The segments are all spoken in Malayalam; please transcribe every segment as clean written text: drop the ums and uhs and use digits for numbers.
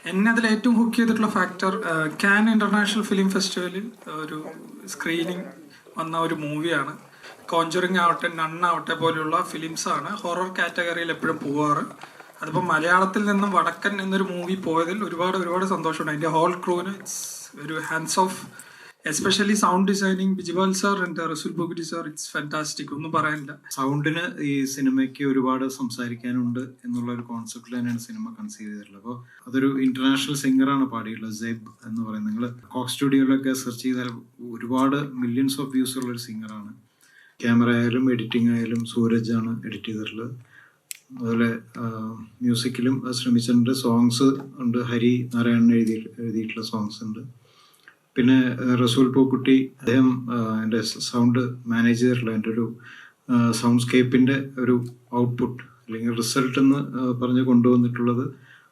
എന്നെ അതിൽ ഏറ്റവും ഹുക്ക് ചെയ്തിട്ടുള്ള ഫാക്ടർ കാൻ ഇന്റർനാഷണൽ ഫിലിം ഫെസ്റ്റിവലിൽ ഒരു സ്ക്രീനിങ് വന്ന ഒരു മൂവിയാണ്. കോഞ്ചറിങ് ആവട്ടെ, നണ്ണാവട്ടെ പോലെയുള്ള ഫിലിംസാണ് ഹൊറർ കാറ്റഗറിയിൽ എപ്പോഴും പോവാറ്. അതിപ്പോൾ മലയാളത്തിൽ നിന്നും വടക്കൻ എന്നൊരു മൂവി പോയതിൽ ഒരുപാട് സന്തോഷമുണ്ട്. അതിൻ്റെ ഹോൾ ക്രൂവിന് ഇറ്റ്സ് ഒരു hands of, especially sound designing Bijibal sir and റസൂൽ ബുഗുരി സാർ. ഇറ്റ്സ് ഫാന്റാസ്റ്റിക്, ഒന്നും പറയാനില്ല. സൗണ്ടിന് ഈ സിനിമയ്ക്ക് ഒരുപാട് സംസാരിക്കാനുണ്ട് എന്നുള്ള ഒരു കോൺസെപ്റ്റിൽ തന്നെയാണ് സിനിമ കൺസീവ് ചെയ്തിട്ടുള്ളത്. അപ്പോൾ അതൊരു ഇന്റർനാഷണൽ സിംഗറാണ് പാടിയിട്ടുള്ളത്, സെബ് എന്ന് പറയുന്നത്. നിങ്ങൾ കോക്ക് സ്റ്റുഡിയോയിലൊക്കെ സെർച്ച് ചെയ്താൽ ഒരുപാട് മില്യൺസ് ഓഫ് വ്യൂസ് ഉള്ള ഒരു സിംഗറാണ്. ക്യാമറ ആയാലും എഡിറ്റിംഗ് ആയാലും സൂരജാണ് എഡിറ്റ് ചെയ്തിട്ടുള്ളത്. അതുപോലെ മ്യൂസിക്കിലും ശ്രമിച്ചിട്ടുണ്ട്. സോങ്സ് ഉണ്ട്, ഹരി നാരായണൻ എഴുതിയിട്ടുള്ള സോങ്സ് ഉണ്ട്. പിന്നെ റസൂൽ പൂക്കുട്ടി, അദ്ദേഹം എൻ്റെ സൗണ്ട് മാനേജ് ചെയ്തിട്ടുള്ള എൻ്റെ ഒരു സൗണ്ട്സ്കേപ്പിൻ്റെ ഒരു ഔട്ട്പുട്ട് അല്ലെങ്കിൽ റിസൾട്ട് എന്ന് പറഞ്ഞ് കൊണ്ടുവന്നിട്ടുള്ളത്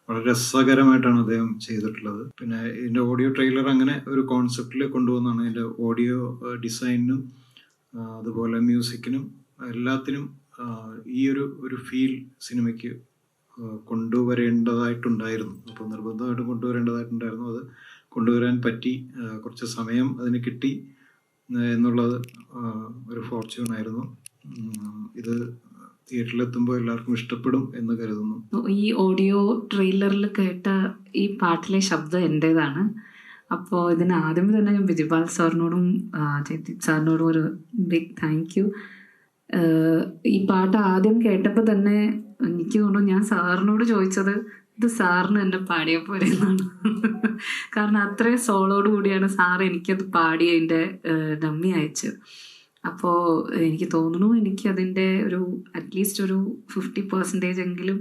വളരെ രസകരമായിട്ടാണ് അദ്ദേഹം ചെയ്തിട്ടുള്ളത്. പിന്നെ ഇതിൻ്റെ ഓഡിയോ ട്രെയിലർ അങ്ങനെ ഒരു കോൺസെപ്റ്റിൽ കൊണ്ടുവന്നാണ്. ഇതിൻ്റെ ഓഡിയോ ഡിസൈനിനും അതുപോലെ മ്യൂസിക്കിനും എല്ലാത്തിനും ഈ ഒരു ഫീൽ സിനിമയ്ക്ക് കൊണ്ടുവരേണ്ടതായിട്ടുണ്ടായിരുന്നു. അപ്പോൾ നിർബന്ധമായിട്ടും കൊണ്ടുവരേണ്ടതായിട്ടുണ്ടായിരുന്നു. അത് കൊണ്ടുവരാൻ പറ്റി. കുറച്ച് സമയം അതിന് കിട്ടി എന്നുള്ളത് ഒരു ഫോർച്യൂൺ ആയിരുന്നു. ഇത് തിയേറ്ററിലെത്തുമ്പോൾ എല്ലാവർക്കും ഇഷ്ടപ്പെടും എന്ന് കരുതുന്നു. ഈ ഓഡിയോ ട്രെയിലറിൽ കേട്ട ഈ പാട്ടിലെ ശബ്ദം എൻ്റേതാണ്. അപ്പോൾ ഇതിന് ആദ്യമേ തന്നെ ഞാൻ ബിജിപാൽ സാറിനോടും ജയദീപ് സാറിനോടും ഒരു ബിഗ് താങ്ക് യു. ഈ പാട്ട് ആദ്യം കേട്ടപ്പോൾ തന്നെ എനിക്ക് തോന്നുന്നു ഞാൻ സാറിനോട് ചോദിച്ചത് ഇത് സാറിന് എന്നെ പാടിയ പോലെ എന്നാണ്. കാരണം അത്രയും സോളോട് കൂടിയാണ് സാർ എനിക്കത് പാടി അതിൻ്റെ ഡമ്മി അയച്ചത്. അപ്പോൾ എനിക്ക് തോന്നുന്നു എനിക്കതിൻ്റെ ഒരു അറ്റ്ലീസ്റ്റ് ഒരു 50% എങ്കിലും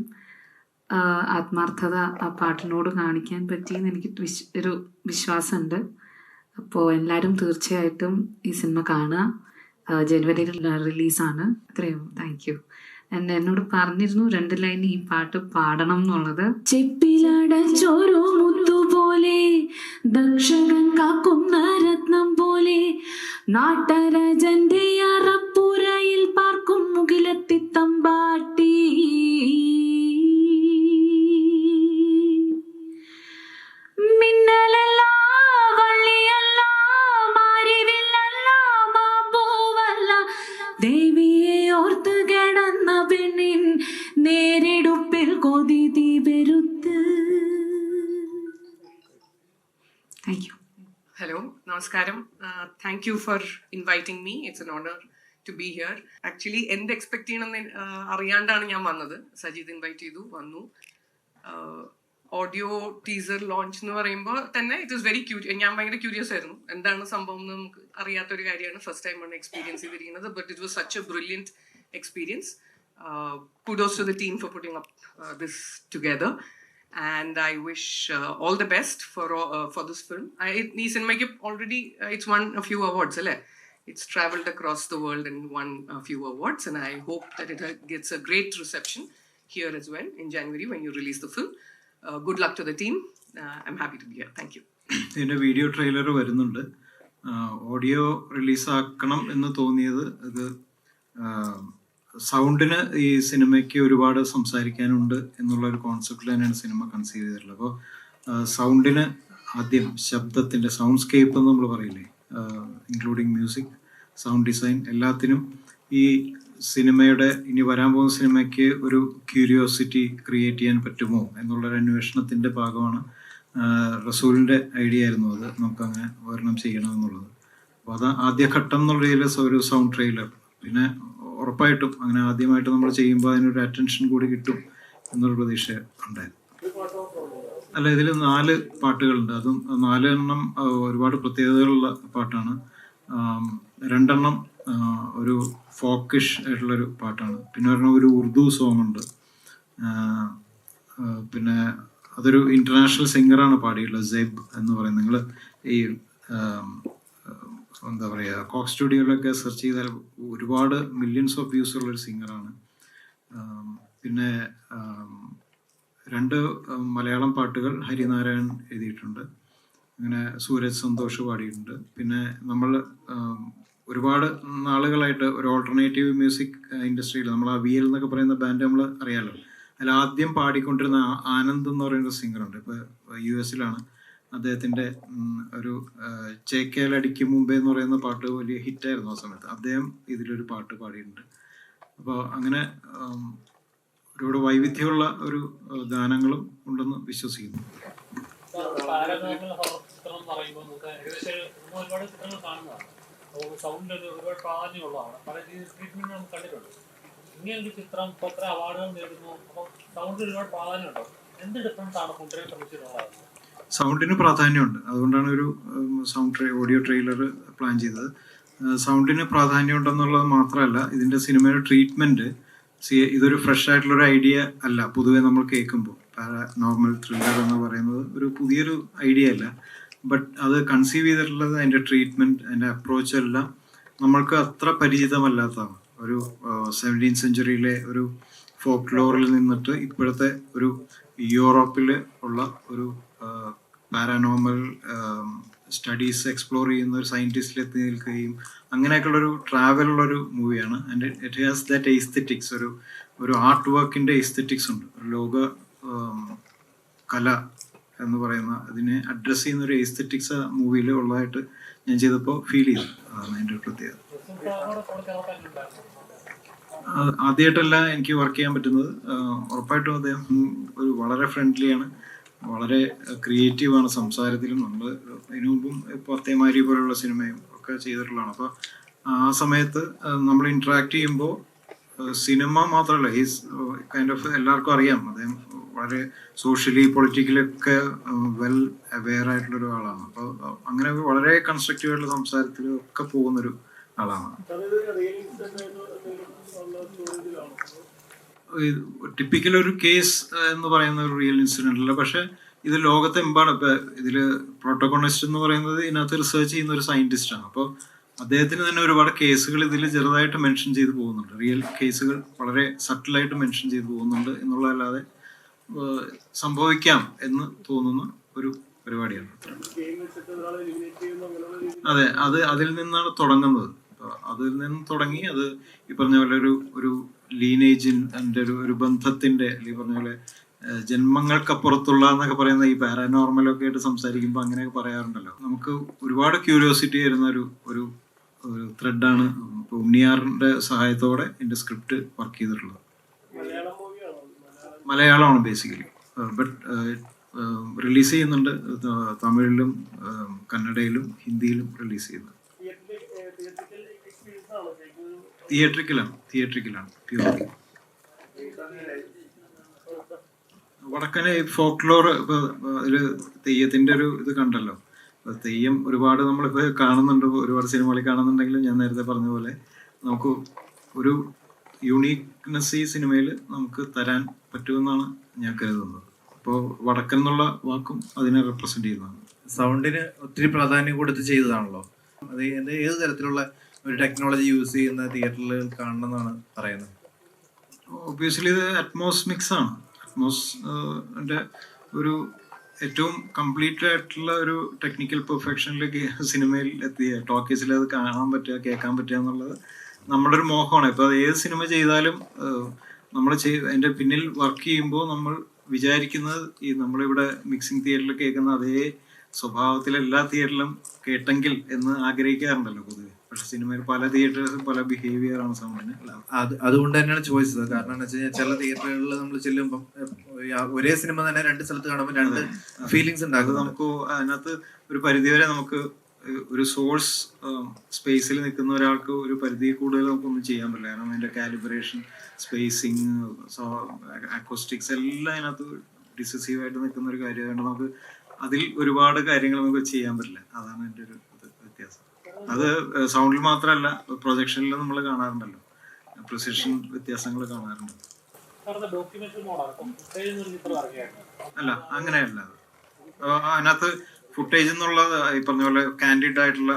ആത്മാർത്ഥത ആ പാട്ടിനോട് കാണിക്കാൻ പറ്റിയെന്ന് എനിക്ക് ഒരു വിശ്വാസമുണ്ട്. അപ്പോൾ എല്ലാവരും തീർച്ചയായിട്ടും ഈ സിനിമ കാണുക. ജനുവരിയിൽ റിലീസാണ്. അത്രയും താങ്ക് യു. എന്നോട് പറഞ്ഞിരുന്നു 2 ലൈൻ ഈ പാട്ട് പാടണം എന്നുള്ളത്. ചെപ്പിലടച്ചോരോ മുത്തുപോലെ, ദക്ഷകൻ കാക്കുന്ന രത്നം പോലെ, നാട്ടരജന്റെ അറപ്പുരയിൽ പാർക്കും മുകിലെത്തി തമ്പാട്ടി, മിന്നലല്ല വള്ളിയല്ല മാരിവില്ലല്ല മാമ്പൂവല്ല, ദേവിയെ ഓർത്ത് കിടന്ന പെണ്ണിൻ നേരിടുപ്പിൽ കൊതി തീ പെരുത്ത്. Thank you. Hello, Namaskaram. Thank you for inviting me. It's an honor to be here. Actually, എന്ത് എക്സ്പെക്ട് ചെയ്യണമെന്ന് അറിയാണ്ടാണ് ഞാൻ വന്നത്. സജീദ് ഇൻവൈറ്റ് ചെയ്തു, വന്നു. ഓഡിയോ ടീസർ ലോഞ്ച് എന്ന് പറയുമ്പോൾ തന്നെ ഇറ്റ് വാസ് വെരി ഞാൻ ഭയങ്കര ക്യൂരിയസ് ആയിരുന്നു. എന്താണ് സംഭവം എന്ന് നമുക്ക് അറിയാത്തൊരു കാര്യമാണ്. ഫസ്റ്റ് ടൈമാണ് എക്സ്പീരിയൻസ് ചെയ്തിരിക്കുന്നത്. But it was such a brilliant experience. Kudos to the team for putting up this together. And I wish all the best for this film. This cinema already it's won a few awards, alle. It's traveled across the world and won a few awards, and I hope that it gets a great reception here as well in January when you release the film. Good luck to the team. I'm happy to be here. Thank you. ഇതിൻ്റെ വീഡിയോ ട്രെയിലർ വരുന്നുണ്ട്. ഓഡിയോ റിലീസാക്കണം എന്ന് തോന്നിയത് ഇത് സൗണ്ടിന് ഈ സിനിമയ്ക്ക് ഒരുപാട് സംസാരിക്കാനുണ്ട് എന്നുള്ള ഒരു കോൺസെപ്റ്റിൽ തന്നെയാണ് സിനിമ കൺസീവ് ചെയ്തിട്ടുള്ളത്. അപ്പോൾ സൗണ്ടിന് ആദ്യം ശബ്ദത്തിൻ്റെ സൗണ്ട്സ്കേപ്പ് എന്ന് നമ്മൾ പറയില്ലേ, ഇൻക്ലൂഡിങ് മ്യൂസിക്, സൗണ്ട് ഡിസൈൻ, എല്ലാത്തിനും ഈ സിനിമയുടെ ഇനി വരാൻ പോകുന്ന സിനിമയ്ക്ക് ഒരു ക്യൂരിയോസിറ്റി ക്രിയേറ്റ് ചെയ്യാൻ പറ്റുമോ എന്നുള്ളൊരു അന്വേഷണത്തിൻ്റെ ഭാഗമാണ്. റസൂലിൻ്റെ ഐഡിയ ആയിരുന്നു അത്, നമുക്കങ്ങനെ ഒരെണ്ണം ചെയ്യണമെന്നുള്ളത്. അപ്പോൾ അത് ആദ്യഘട്ടം എന്നുള്ള രീതിയിൽ ഒരു സൗണ്ട് ട്രെയിലർ. പിന്നെ ഉറപ്പായിട്ടും അങ്ങനെ ആദ്യമായിട്ട് നമ്മൾ ചെയ്യുമ്പോൾ അതിനൊരു അറ്റൻഷൻ കൂടി കിട്ടും എന്നൊരു പ്രതീക്ഷ ഉണ്ടായിരുന്നു. അല്ല, ഇതിൽ 4 പാട്ടുകളുണ്ട്. അതും 4 എണ്ണം ഒരുപാട് പ്രത്യേകതകളുള്ള പാട്ടാണ്. 2 എണ്ണം ഒരു ഫോക്കിഷ് ആയിട്ടുള്ളൊരു പാട്ടാണ്. പിന്നെ ഒരു ഉറുദു സോങ് ഉണ്ട്. പിന്നെ അതൊരു ഇന്റർനാഷണൽ സിംഗറാണ് പാടിയിട്ടുള്ളത്, സെബ് എന്ന് പറയുന്നത്. നിങ്ങൾ ഈ എന്താ പറയുക, കോക്ക് സ്റ്റുഡിയോയിലൊക്കെ സെർച്ച് ചെയ്താൽ ഒരുപാട് മില്യൺസ് ഓഫ് വ്യൂസ് ഉള്ളൊരു സിംഗറാണ്. പിന്നെ 2 മലയാളം പാട്ടുകൾ ഹരിനാരായൺ എഴുതിയിട്ടുണ്ട്. അങ്ങനെ സൂരജ് സന്തോഷ് പാടിയിട്ടുണ്ട്. പിന്നെ നമ്മൾ ഒരുപാട് നാളുകളായിട്ട് ഒരു ഓൾട്ടർനേറ്റീവ് മ്യൂസിക് ഇൻഡസ്ട്രിയിൽ നമ്മൾ ആ VL എന്നൊക്കെ പറയുന്ന ബാൻഡ് നമ്മൾ അറിയാമല്ലോ. അതിൽ ആദ്യം പാടിക്കൊണ്ടിരുന്ന ആനന്ദ് എന്ന് പറയുന്ന സിംഗറുണ്ട്, ഇപ്പോൾ US-ലാണ്. അദ്ദേഹത്തിൻ്റെ ഒരു ചേക്കേലടിക്കും മുമ്പേ എന്ന് പറയുന്ന പാട്ട് വലിയ ഹിറ്റായിരുന്നു ആ സമയത്ത്. അദ്ദേഹം ഇതിലൊരു പാട്ട് പാടിയിട്ടുണ്ട്. അപ്പോൾ അങ്ങനെ ഒരുപാട് വൈവിധ്യമുള്ള ഒരു ഗാനങ്ങളും ഉണ്ടെന്ന് വിശ്വസിക്കുന്നു. ഒരുപാട് ചിത്രങ്ങൾ കാണുന്നതാണ്, സൗണ്ടിന് ഒരുപാട് പ്രാധാന്യമുള്ളതാണ്, പല ട്രീറ്റ്മെന്റ് നമുക്ക് കണ്ടിട്ടുണ്ട്. ഇങ്ങനൊരു ചിത്രം ഇപ്പോൾ എത്ര അവാർഡുകൾ നേടുന്നു, അപ്പോൾ സൗണ്ടിന് ഒരുപാട് പ്രാധാന്യമുണ്ടോ? എന്ത് ഡിഫറൻസ് ആണ് കൊണ്ടുവരാൻ ശ്രമിച്ചിട്ടുള്ളത്? സൗണ്ടിന് പ്രാധാന്യമുണ്ട്, അതുകൊണ്ടാണ് ഒരു ഓഡിയോ ട്രെയിലർ പ്ലാൻ ചെയ്തത്. സൗണ്ടിന് പ്രാധാന്യമുണ്ടെന്നുള്ളത് മാത്രമല്ല, ഇതിൻ്റെ സിനിമയുടെ ട്രീറ്റ്മെൻറ്റ്, ഇതൊരു ഫ്രഷ് ആയിട്ടുള്ളൊരു ഐഡിയ അല്ല. പൊതുവെ നമ്മൾ കേൾക്കുമ്പോൾ പാരാനോർമൽ ത്രില്ലർ എന്ന് പറയുന്നത് ഒരു പുതിയൊരു ഐഡിയ അല്ല. ബട്ട് അത് കൺസീവ് ചെയ്തിട്ടുള്ളത്, അതിൻ്റെ ട്രീറ്റ്മെൻറ്റ്, അതിൻ്റെ അപ്രോച്ച് എല്ലാം നമ്മൾക്ക് അത്ര പരിചിതമല്ലാത്തതാണ്. ഒരു 17th സെഞ്ച്വറിയിലെ ഒരു ഫോക്ലോറിൽ നിന്നിട്ട് ഇപ്പോഴത്തെ ഒരു യൂറോപ്പിൽ ഉള്ള ഒരു പാരാനോർമൽ സ്റ്റഡീസ് എക്സ്പ്ലോർ ചെയ്യുന്ന ഒരു സയൻറ്റിസ്റ്റിലെത്തി നിൽക്കുകയും അങ്ങനെയൊക്കെയുള്ളൊരു ട്രാവലുള്ളൊരു മൂവിയാണ്. And it has that aesthetics, ഒരു ആർട്ട് വർക്കിൻ്റെ എസ്തെറ്റിക്സ് ഉണ്ട്. ഒരു ലോക കല എന്ന് പറയുന്ന അതിനെ അഡ്രസ്സ് ചെയ്യുന്ന ഒരു എസ്തെറ്റിക്സ് മൂവിയിൽ ഉള്ളതായിട്ട് ഞാൻ ചെയ്തപ്പോൾ ഫീൽ ചെയ്തു. അതാണ് അതിൻ്റെ ഒരു പ്രത്യേകത. ആദ്യമായിട്ടല്ല എനിക്ക് വർക്ക് ചെയ്യാൻ പറ്റുന്നത്. ഉറപ്പായിട്ടും അദ്ദേഹം ഒരു വളരെ ഫ്രണ്ട്ലിയാണ്, വളരെ ക്രിയേറ്റീവാണ് സംസാരത്തിലും. നമ്മൾ ഇതിനു മുമ്പും പത്തേമാരി പോലുള്ള സിനിമയും ഒക്കെ ചെയ്തിട്ടുള്ളതാണ്. അപ്പോൾ ആ സമയത്ത് നമ്മൾ ഇൻട്രാക്ട് ചെയ്യുമ്പോൾ സിനിമ മാത്രമല്ല, ഹീസ് കൈൻഡ് ഓഫ് എല്ലാവർക്കും അറിയാം, അദ്ദേഹം വളരെ സോഷ്യലി പൊളിറ്റിക്കലൊക്കെ വെൽ അവെയർ ആയിട്ടുള്ളൊരു ആളാണ്. അപ്പോൾ അങ്ങനെ വളരെ കൺസ്ട്രക്റ്റീവായിട്ടുള്ള സംസാരത്തിലും ഒക്കെ പോകുന്നൊരു ആളാണ്. ടിപ്പിക്കൽ ഒരു കേസ് എന്ന് പറയുന്ന ഒരു റിയൽ ഇൻസിഡന്റ് അല്ല, പക്ഷെ ഇത് ലോകത്തെമ്പാടും. ഇപ്പൊ ഇതില് പ്രോട്ടോകോണിസ്റ്റ് എന്ന് പറയുന്നത് ഇതിനകത്ത് റിസർച്ച് ചെയ്യുന്ന ഒരു സയന്റിസ്റ്റ് ആണ്. അപ്പോൾ അദ്ദേഹത്തിന് തന്നെ ഒരുപാട് കേസുകൾ ഇതിൽ ചെറുതായിട്ട് മെൻഷൻ ചെയ്ത് പോകുന്നുണ്ട്. റിയൽ കേസുകൾ വളരെ സട്ടിലായിട്ട് മെൻഷൻ ചെയ്ത് പോകുന്നുണ്ട് എന്നുള്ളതല്ലാതെ സംഭവിക്കാം എന്ന് തോന്നുന്ന ഒരു പരിപാടിയാണ്. അതെ, അതിൽ നിന്നാണ് തുടങ്ങുന്നത്. അതിൽ നിന്ന് തുടങ്ങി അത് ഈ പറഞ്ഞ പോലെ ഒരു ലീനേജിൻ്റെ ഒരു ബന്ധത്തിന്റെ, അല്ലെങ്കിൽ പറഞ്ഞ പോലെ ജന്മങ്ങൾക്കപ്പുറത്തുള്ള എന്നൊക്കെ പറയുന്ന ഈ പാരാനോർമലൊക്കെ ആയിട്ട് സംസാരിക്കുമ്പോൾ അങ്ങനെയൊക്കെ പറയാറുണ്ടല്ലോ. നമുക്ക് ഒരുപാട് ക്യൂരിയോസിറ്റി വരുന്ന ഒരു ത്രെഡാണ് ഇപ്പോൾ ഉണ്ണിയാറിന്റെ സഹായത്തോടെ എൻ്റെ സ്ക്രിപ്റ്റ് വർക്ക് ചെയ്തിട്ടുള്ളത്. മലയാളമാണ് ബേസിക്കലി, ബട്ട് റിലീസ് ചെയ്യുന്നുണ്ട്. തമിഴിലും കന്നഡയിലും ഹിന്ദിയിലും റിലീസ് ചെയ്യുന്നുണ്ട്. തിയേറ്ററിക്കലാണ് പ്യൂർ. വടക്കനെ ഫോക്ലോർ ഒരു തെയ്യത്തിന്റെ ഒരു ഇത് കണ്ടല്ലോ. തെയ്യം ഒരുപാട് നമ്മളിപ്പോൾ കാണുന്നുണ്ട്, ഒരുപാട് സിനിമകളിൽ കാണുന്നുണ്ടെങ്കിലും ഞാൻ നേരത്തെ പറഞ്ഞ പോലെ നമുക്ക് ഒരു യൂണീക്നെസ് ഈ സിനിമയിൽ നമുക്ക് തരാൻ പറ്റുമെന്നാണ് ഞാൻ കരുതുന്നത്. അപ്പോൾ വടക്കൻ എന്നുള്ള വാക്കും അതിനെ റെപ്രസെന്റ് ചെയ്യുന്നതാണ്. സൗണ്ടിന് ഒത്തിരി പ്രാധാന്യം കൊടുത്ത് ചെയ്തതാണല്ലോ. അത് ഏത് തരത്തിലുള്ള ഒരു ടെക്നോളജി യൂസ് ചെയ്യുന്ന തിയേറ്ററിൽ കാണണമെന്നാണ് പറയുന്നത്? ഒബ്വിയസ്ലി ഇത് അറ്റ്മോസ്മിക്സ് ആണ്. അറ്റ്മോസിന്റെ ഒരു ഏറ്റവും കംപ്ലീറ്റ് ആയിട്ടുള്ള ഒരു ടെക്നിക്കൽ പെർഫെക്ഷനിലേക്ക് സിനിമയിൽ എത്തിയ ടോക്കീസിൽ അത് കാണാൻ പറ്റുക, കേൾക്കാൻ പറ്റുക എന്നുള്ളത് നമ്മുടെ ഒരു മോഹമാണ്. ഇപ്പോൾ ഏത് സിനിമ ചെയ്താലും നമ്മൾ അതിൻ്റെ പിന്നിൽ വർക്ക് ചെയ്യുമ്പോൾ നമ്മൾ വിചാരിക്കുന്നത് ഈ നമ്മളിവിടെ മിക്സിംഗ് തിയേറ്ററിൽ കേൾക്കുന്ന അതേ സ്വഭാവത്തിൽ എല്ലാ തിയേറ്ററിലും കേട്ടെങ്കിൽ എന്ന് ആഗ്രഹിക്കാറുണ്ടല്ലോ പൊതുവെ. പക്ഷെ സിനിമയിൽ പല തിയേറ്റേഴ്സും പല ബിഹേവിയർ ആണ് സൗണ്ടിന്. അതുകൊണ്ട് തന്നെയാണ് ചോദിച്ചത്. കാരണം എന്ന് വെച്ച് കഴിഞ്ഞാൽ ചില തിയേറ്ററുകളിൽ നമ്മൾ ചെല്ലുമ്പോൾ ഒരേ സിനിമ തന്നെ രണ്ട് സ്ഥലത്ത് കാണുമ്പോൾ രണ്ട് ഫീലിങ്സ് ഉണ്ടാകും. നമുക്ക് അതിനകത്ത് ഒരു പരിധിവരെ നമുക്ക് ഒരു സോഴ്സ് സ്പേസിൽ നിൽക്കുന്ന ഒരാൾക്ക് ഒരു പരിധി കൂടുതൽ നമുക്കൊന്നും ചെയ്യാൻ പറ്റില്ല. കാരണം അതിന്റെ കാലിബ്രേഷൻ, സ്പേസിങ്, അക്കോസ്റ്റിക്സ് എല്ലാം അതിനകത്ത് ഡിസിസീവായിട്ട് നിൽക്കുന്ന ഒരു കാര്യമായതുകൊണ്ട് നമുക്ക് അതിൽ ഒരുപാട് കാര്യങ്ങൾ നമുക്ക് ചെയ്യാൻ പറ്റില്ല. അതാണ് എൻ്റെ ഒരു വ്യത്യാസം. അത് സൗണ്ടിൽ മാത്രമല്ല, പ്രൊജക്ഷനിൽ നമ്മൾ കാണാറുണ്ടല്ലോ, പ്രിസിഷൻ വ്യത്യാസങ്ങൾ കാണാറുണ്ട്. അല്ല, അങ്ങനെയല്ല. അതിനകത്ത് ഫുട്ടേജ് എന്നുള്ളത് ഈ പറഞ്ഞ പോലെ കാൻഡിഡ് ആയിട്ടുള്ള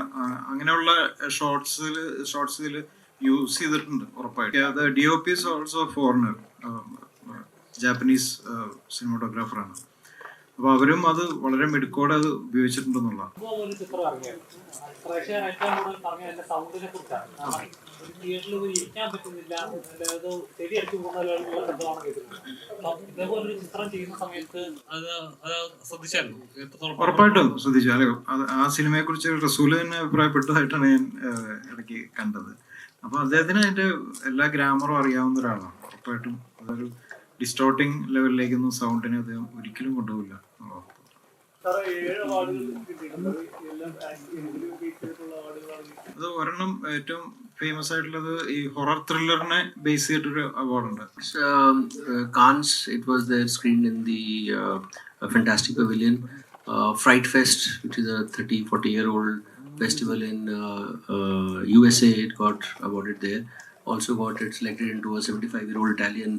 അങ്ങനെയുള്ള ഷോർട്സിൽ യൂസ് ചെയ്തിട്ടുണ്ട് ഉറപ്പായിട്ട്. അത് DOP is also foreigner, Japanese സിനിമാറ്റോഗ്രാഫറാണ്. അപ്പോൾ അവരും അത് വളരെ മിടുക്കോടെ അത് ഉപയോഗിച്ചിട്ടുണ്ടെന്നുള്ളതാണ്. ഇപ്പോൾ ഒരു ചിത്രം ഇറങ്ങിയത് പ്രേക്ഷകർ ഏറ്റവും കൂടുതൽ പറഞ്ഞത് എൻ്റെ സൗണ്ടിനെ കുറിച്ചാണ്. കാരണം ഒരു തിയേറ്ററിൽ പോയി ഇരിക്കാൻ പറ്റുന്നില്ല, അതായത് ചെടി അടിച്ചു പോകുന്നതിലുള്ള ശബ്ദമാണ് കേൾക്കുന്നത്. അപ്പം ഇതേപോലെ ഒരു ചിത്രം ചെയ്യുന്ന സമയത്ത് അത് ശ്രദ്ധിച്ചായിരുന്നു എത്രത്തോളം? ഉറപ്പായിട്ടും ശ്രദ്ധിച്ചു. അല്ലെ, ആ സിനിമയെ കുറിച്ച് റസൂല് തന്നെ അഭിപ്രായപ്പെട്ടതായിട്ടാണ് ഞാൻ ഇടയ്ക്ക് കണ്ടത്. അപ്പൊ അദ്ദേഹത്തിന് അതിന്റെ എല്ലാ ഗ്രാമറും അറിയാവുന്ന ഒരാളാണ്. ഉറപ്പായിട്ടും അതൊരു ഡിസ്റ്റോർട്ടിങ് ലെവലിലേക്കൊന്നും സൗണ്ടിനെ അദ്ദേഹം ഒരിക്കലും കൊണ്ടുപോകില്ല. അത് ഒരെണ്ണം ഏറ്റവും ഫേമസ് ആയിട്ടുള്ളത് ഈ ഹൊറർ ത്രില്ലറിനെ ബേസ് ചെയ്തിട്ടൊരു അവാർഡുണ്ട്. Cannes, it was there screened in the Fantastic Pavilion. Fright Fest, which is a 30-40-year-old festival in USA, it got awarded there. Also got it selected into a 75-year-old Italian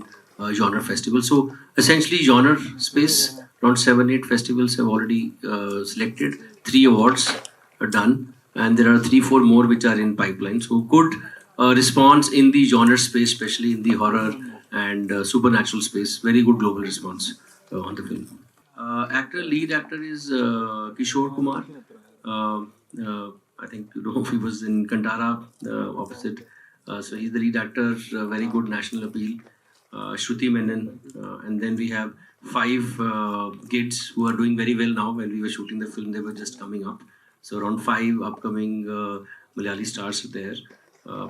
genre festival. So essentially genre space, around 7-8 festivals have already selected. 3 awards are done, and there are 3-4 more which are in pipeline. So good response in the genre space, especially in the horror and supernatural space. Very good global response on the film. Lead actor is Kishore Kumar. I think you know he was in Kantara opposite. So he's the lead actor. Very good national appeal. Shruti Menon, and then we have 5 kids who are doing very well now. When we were shooting the film, they were just coming up. So around 5 upcoming Malayali stars are there,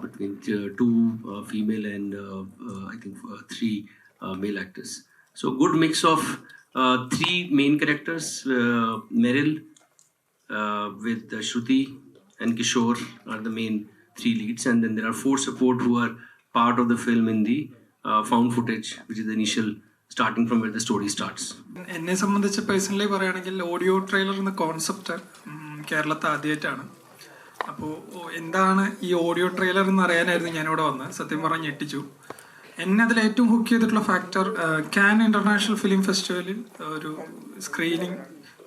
between 2 female and I think 3 male actors. So good mix of 3 main characters, Meryl with Shruti and Kishore are the main 3 leads, and then there are 4 support who are part of the film in the found footage, which is the initial starting from where the story starts. എന്നെ സംബന്ധിച്ച് പേഴ്സണലി പറയുകയാണെങ്കിൽ ഓഡിയോ ട്രെയിലർ എന്ന കോൺസെപ്റ്റ് കേരളത്തിൽ ആദ്യമായിട്ടാണ്. അപ്പോൾ എന്താണ് ഈ ഓഡിയോ ട്രെയിലർ എന്ന് അറിയാനായിരുന്നു ഞാനിവിടെ വന്നത്. സത്യം പറഞ്ഞ് ഞെട്ടിച്ചു. എന്നെ അതിൽ ഏറ്റവും ഹുക്ക് ചെയ്തിട്ടുള്ള ഫാക്ടർ, കാൻ ഇന്റർനാഷണൽ ഫിലിം ഫെസ്റ്റിവലിൽ ഒരു സ്ക്രീനിങ്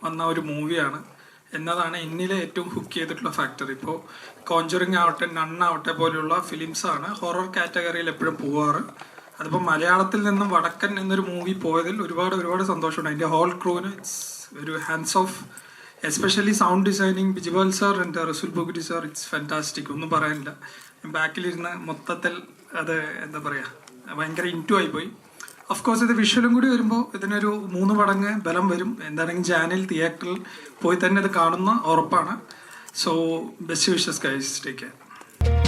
വന്ന ഒരു മൂവിയാണ് എന്നതാണ് എന്നിലെ ഏറ്റവും ഹുക്ക് ചെയ്തിട്ടുള്ള ഫാക്ടർ. ഇപ്പോൾ കോഞ്ചറിങ് ആവട്ടെ, നണ്ണാവട്ടെ പോലെയുള്ള ഫിലിംസാണ് ഹൊറർ കാറ്റഗറിയിൽ എപ്പോഴും പോവാറ്. അതിപ്പോൾ മലയാളത്തിൽ നിന്നും വടക്കൻ എന്നൊരു മൂവി പോയതിൽ ഒരുപാട് സന്തോഷമുണ്ട്. അതിൻ്റെ ഹോൾ ക്രൂവിന് ഇറ്റ്സ് ഒരു hands of, especially sound designing Bijibal sir and റസൂൽ ബുഗുരി സാർ, ഇറ്റ്സ് ഫാന്റാസ്റ്റിക്. ഒന്നും പറയാനില്ല. ബാക്കിലിരുന്ന് മൊത്തത്തിൽ അത് എന്താ പറയുക, ഭയങ്കര ഇൻറ്റു ആയിപ്പോയി. ഓഫ്കോഴ്സ് ഇത് വിഷ്വലും കൂടി വരുമ്പോൾ ഇതിനൊരു 3 മടങ്ങ് ബലം വരും. എന്താണെങ്കിൽ ജാനിൽ തിയേറ്ററിൽ പോയി തന്നെ ഇത് കാണുന്ന ഉറപ്പാണ്. So best wishes guys, take care.